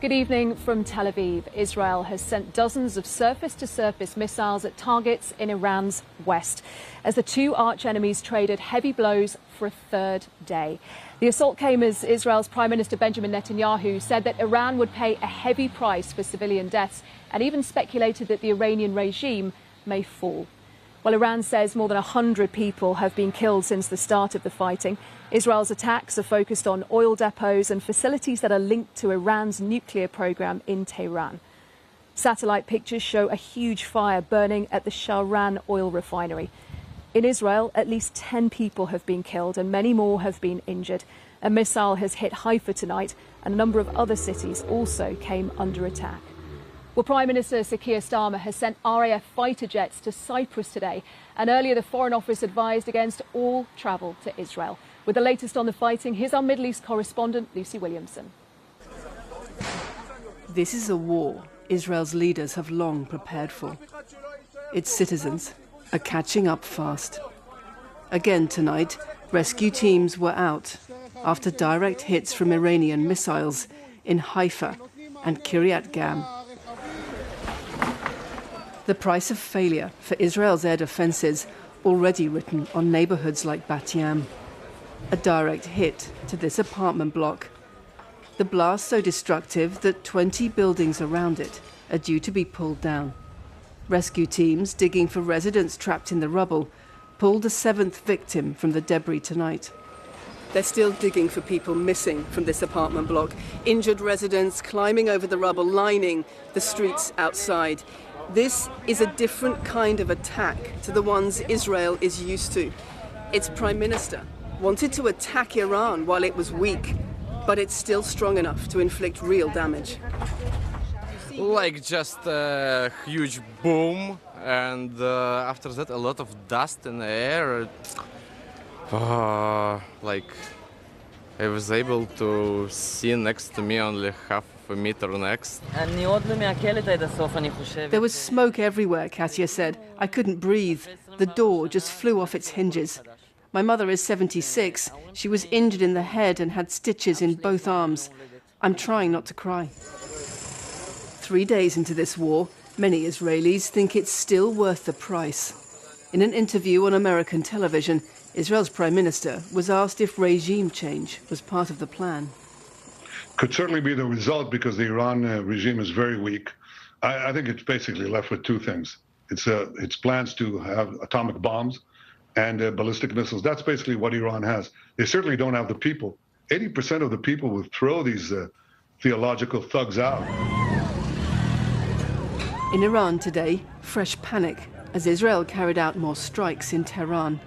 Good evening from Tel Aviv. Israel has sent dozens of surface-to-surface missiles at targets in Iran's west, as the two arch-enemies traded heavy blows for a third day. The assault came as Israel's Prime Minister Benjamin Netanyahu said that Iran would pay a heavy price for civilian deaths and even speculated that the Iranian regime may fall. Well, Iran says more than 100 people have been killed since the start of the fighting. Israel's attacks are focused on oil depots and facilities that are linked to Iran's nuclear program in Tehran. Satellite pictures show a huge fire burning at the Shahran oil refinery. In Israel, at least 10 people have been killed and many more have been injured. A missile has hit Haifa tonight, and a number of other cities also came under attack. Well, Prime Minister Sir Keir Starmer has sent RAF fighter jets to Cyprus today, and earlier the Foreign Office advised against all travel to Israel. With the latest on the fighting, here's our Middle East correspondent, Lucy Williamson. This is a war Israel's leaders have long prepared for. Its citizens are catching up fast. Again tonight, rescue teams were out after direct hits from Iranian missiles in Haifa and Kiryat Gam. The price of failure for Israel's air defences already written on neighbourhoods like Bat Yam. A direct hit to this apartment block. The blast so destructive that 20 buildings around it are due to be pulled down. Rescue teams digging for residents trapped in the rubble pulled a 7th victim from the debris tonight. They're still digging for people missing from this apartment block. Injured residents climbing over the rubble, lining the streets outside. This is a different kind of attack to the ones Israel is used to. Its Prime Minister wanted to attack Iran while it was weak, but it's still strong enough to inflict real damage. Like just a huge boom, and after that a lot of dust in the air. Like I was able to see next to me only half a meter next. There was smoke everywhere, Katia said. I couldn't breathe. The door just flew off its hinges. My mother is 76. She was injured in the head and had stitches in both arms. I'm trying not to cry. 3 days into this war, many Israelis think it's still worth the price. In an interview on American television, Israel's Prime Minister was asked if regime change was part of the plan. Could certainly be the result because the Iran regime is very weak. I think it's basically left with two things. It's plans to have atomic bombs and ballistic missiles. That's basically what Iran has. They certainly don't have the people. 80% of the people would throw these theological thugs out. In Iran today, fresh panic as Israel carried out more strikes in Tehran.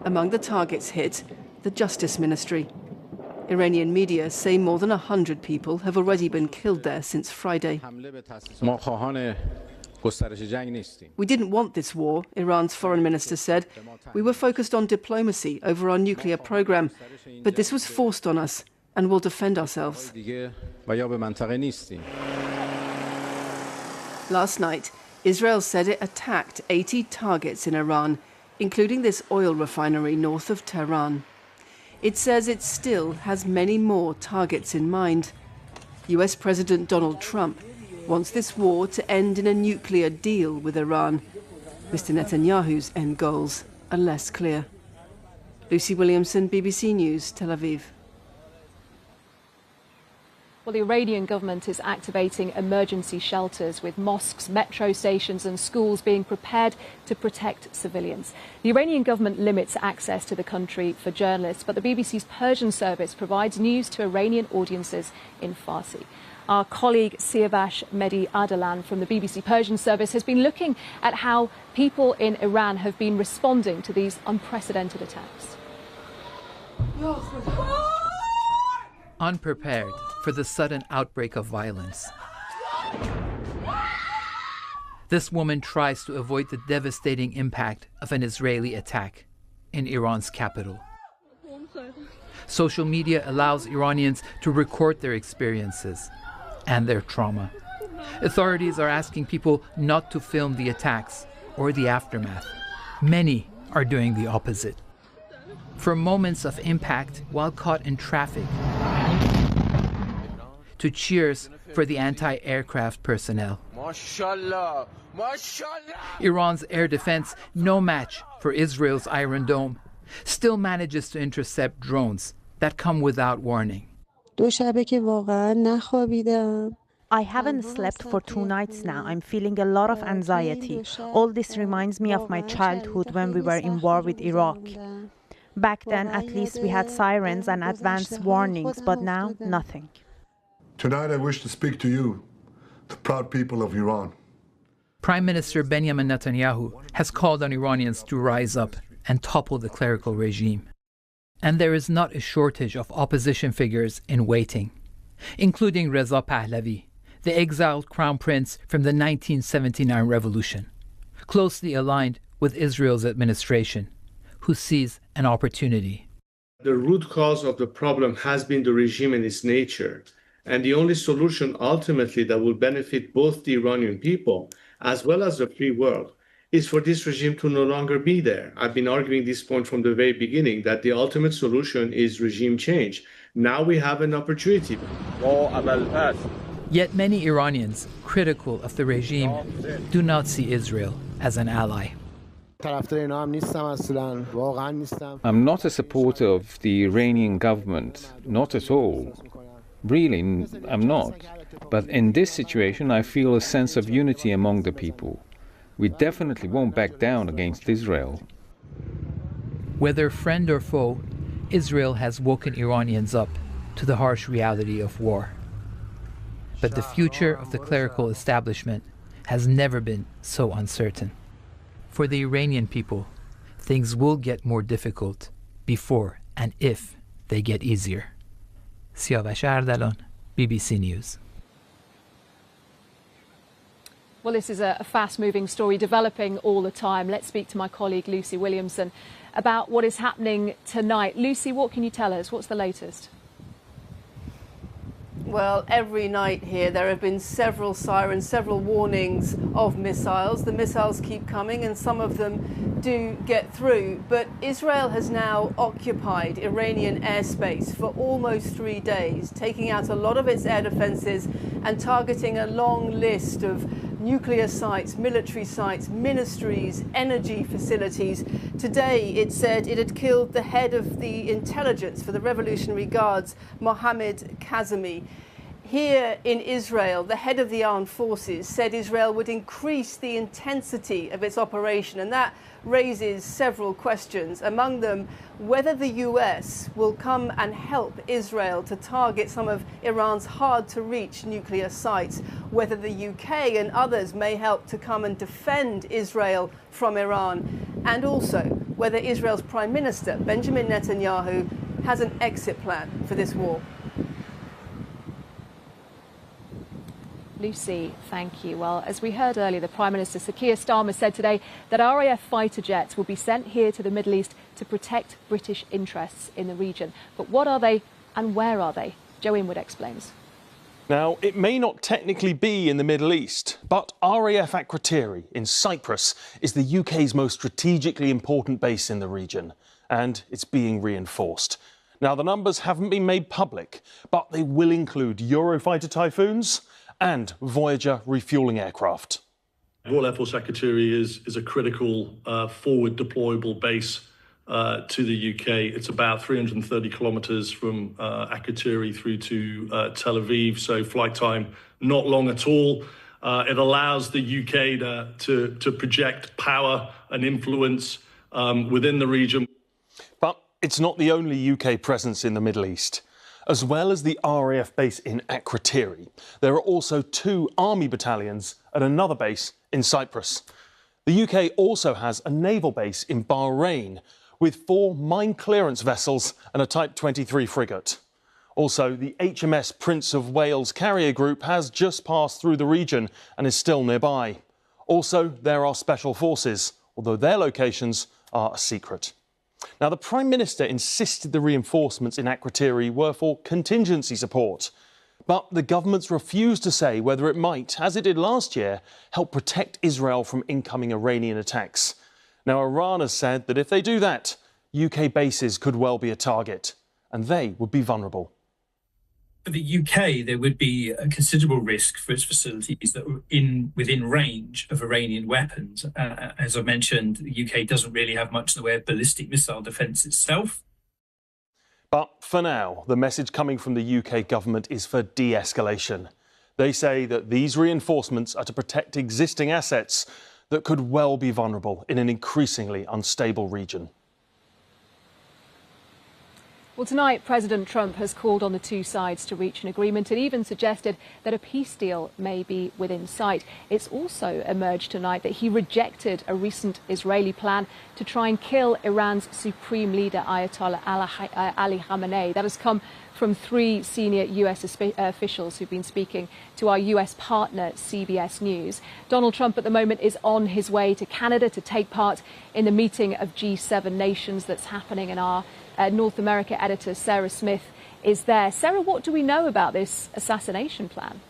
Among the targets hit, the Justice Ministry. Iranian media say more than 100 people have already been killed there since Friday. We didn't want this war, Iran's foreign minister said. We were focused on diplomacy over our nuclear program, but this was forced on us, and we'll defend ourselves. Last night, Israel said it attacked 80 targets in Iran, including this oil refinery north of Tehran. It says it still has many more targets in mind. US President Donald Trump wants this war to end in a nuclear deal with Iran. Mr. Netanyahu's end goals are less clear. Lucy Williamson, BBC News, Tel Aviv. Well, the Iranian government is activating emergency shelters with mosques, metro stations and schools being prepared to protect civilians. The Iranian government limits access to the country for journalists, but the BBC's Persian service provides news to Iranian audiences in Farsi. Our colleague Siavash Mehdi Adalan from the BBC Persian service has been looking at how people in Iran have been responding to these unprecedented attacks. Unprepared for the sudden outbreak of violence, this woman tries to avoid the devastating impact of an Israeli attack in Iran's capital. Social media allows Iranians to record their experiences and their trauma. Authorities are asking people not to film the attacks or the aftermath. Many are doing the opposite. For moments of impact while caught in traffic, to cheers for the anti-aircraft personnel. Mashallah, mashallah. Iran's air defense, no match for Israel's Iron Dome, still manages to intercept drones that come without warning. I haven't slept for 2 nights now. I'm feeling a lot of anxiety. All this reminds me of my childhood when we were in war with Iraq. Back then, at least we had sirens and advanced warnings, but now, nothing. Tonight I wish to speak to you, the proud people of Iran. Prime Minister Benjamin Netanyahu has called on Iranians to rise up and topple the clerical regime. And there is not a shortage of opposition figures in waiting, including Reza Pahlavi, the exiled crown prince from the 1979 revolution, closely aligned with Israel's administration, who sees an opportunity. The root cause of the problem has been the regime and its nature. And the only solution ultimately that will benefit both the Iranian people as well as the free world is for this regime to no longer be there. I've been arguing this point from the very beginning, that the ultimate solution is regime change. Now we have an opportunity. Yet many Iranians critical of the regime do not see Israel as an ally. I'm not a supporter of the Iranian government, not at all. Really, I'm not. But in this situation, I feel a sense of unity among the people. We definitely won't back down against Israel. Whether friend or foe, Israel has woken Iranians up to the harsh reality of war. But the future of the clerical establishment has never been so uncertain. For the Iranian people, things will get more difficult before and if they get easier. Siavash Ardalan, BBC News. Well, this is a fast-moving story developing all the time. Let's speak to my colleague Lucy Williamson about what is happening tonight. Lucy, what can you tell us? What's the latest? Well, every night here there have been several sirens, several warnings of missiles. The missiles keep coming and some of them do get through. But Israel has now occupied Iranian airspace for almost 3 days, taking out a lot of its air defenses and targeting a long list of nuclear sites, military sites, ministries, energy facilities. Today it said it had killed the head of the intelligence for the Revolutionary Guards, Mohammad Kazemi. Here in Israel, the head of the armed forces said Israel would increase the intensity of its operation, and that raises several questions, among them whether the US will come and help Israel to target some of Iran's hard-to-reach nuclear sites, whether the UK and others may help to come and defend Israel from Iran, and also whether Israel's Prime Minister, Benjamin Netanyahu, has an exit plan for this war. Lucy, thank you. Well, as we heard earlier, the Prime Minister, Sir Keir Starmer, said today that RAF fighter jets will be sent here to the Middle East to protect British interests in the region. But what are they and where are they? Joe Inwood explains. Now, it may not technically be in the Middle East, but RAF Akrotiri in Cyprus is the UK's most strategically important base in the region, and it's being reinforced. Now, the numbers haven't been made public, but they will include Eurofighter Typhoons and Voyager refuelling aircraft. Royal Air Force Akrotiri is a critical forward deployable base to the UK. It's about 330 kilometres from Akrotiri through to Tel Aviv, so flight time not long at all. It allows the UK to project power and influence within the region. But it's not the only UK presence in the Middle East. As well as the RAF base in Akrotiri, there are also 2 army battalions at another base in Cyprus. The UK also has a naval base in Bahrain with 4 mine clearance vessels and a Type 23 frigate. Also, the HMS Prince of Wales carrier group has just passed through the region and is still nearby. Also, there are special forces, although their locations are a secret. Now, the Prime Minister insisted the reinforcements in Akrotiri were for contingency support, but the government's refused to say whether it might, as it did last year, help protect Israel from incoming Iranian attacks. Now, Iran has said that if they do that, UK bases could well be a target, and they would be vulnerable. For the UK, there would be a considerable risk for its facilities that were within range of Iranian weapons. As I mentioned, the UK doesn't really have much in the way of ballistic missile defence itself. But for now, the message coming from the UK government is for de-escalation. They say that these reinforcements are to protect existing assets that could well be vulnerable in an increasingly unstable region. Well, tonight, President Trump has called on the two sides to reach an agreement and even suggested that a peace deal may be within sight. It's also emerged tonight that he rejected a recent Israeli plan to try and kill Iran's supreme leader, Ayatollah Ali Khamenei. That has come from three senior US officials who've been speaking to our US partner, CBS News. Donald Trump at the moment is on his way to Canada to take part in the meeting of G7 nations that's happening, and our North America editor, Sarah Smith, is there. Sarah, what do we know about this assassination plan?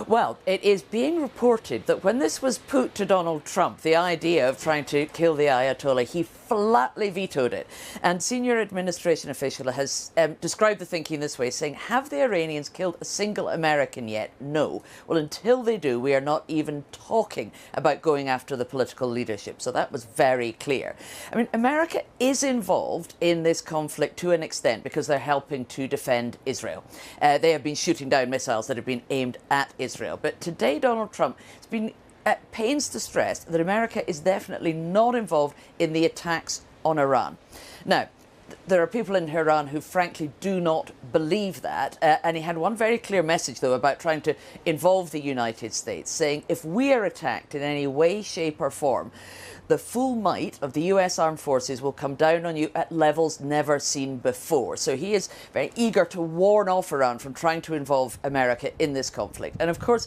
Well, it is being reported that when this was put to Donald Trump, the idea of trying to kill the Ayatollah, he flatly vetoed it. And senior administration official has described the thinking this way, saying, have the Iranians killed a single American yet? No. Well, until they do, we are not even talking about going after the political leadership. So that was very clear. I mean, America is involved in this conflict to an extent because they're helping to defend Israel. They have been shooting down missiles that have been aimed at Israel. But today, Donald Trump has been at pains to stress that America is definitely not involved in the attacks on Iran. Now, there are people in Iran who frankly do not believe that, and he had one very clear message, though, about trying to involve the United States, saying if we are attacked in any way, shape or form, the full might of the US armed forces will come down on you at levels never seen before. So he is very eager to warn off Iran from trying to involve America in this conflict. And of course,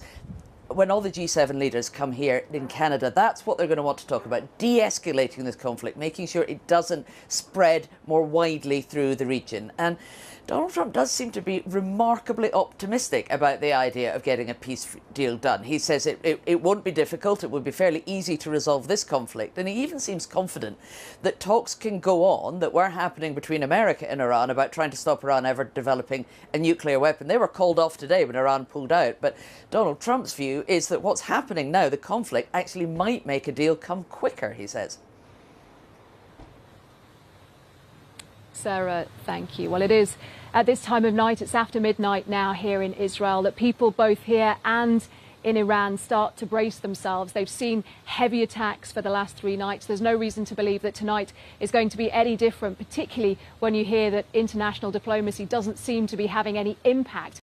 when all the G7 leaders come here in Canada, that's what they're going to want to talk about, de-escalating this conflict, making sure it doesn't spread more widely through the region. And Donald Trump does seem to be remarkably optimistic about the idea of getting a peace deal done. He says it won't be difficult, it would be fairly easy to resolve this conflict. And he even seems confident that talks can go on that were happening between America and Iran about trying to stop Iran ever developing a nuclear weapon. They were called off today when Iran pulled out. But Donald Trump's view is that what's happening now, the conflict, actually might make a deal come quicker, he says. Sarah, thank you. Well, it is at this time of night, it's after midnight now here in Israel, that people both here and in Iran start to brace themselves. They've seen heavy attacks for the last 3 nights. There's no reason to believe that tonight is going to be any different, particularly when you hear that international diplomacy doesn't seem to be having any impact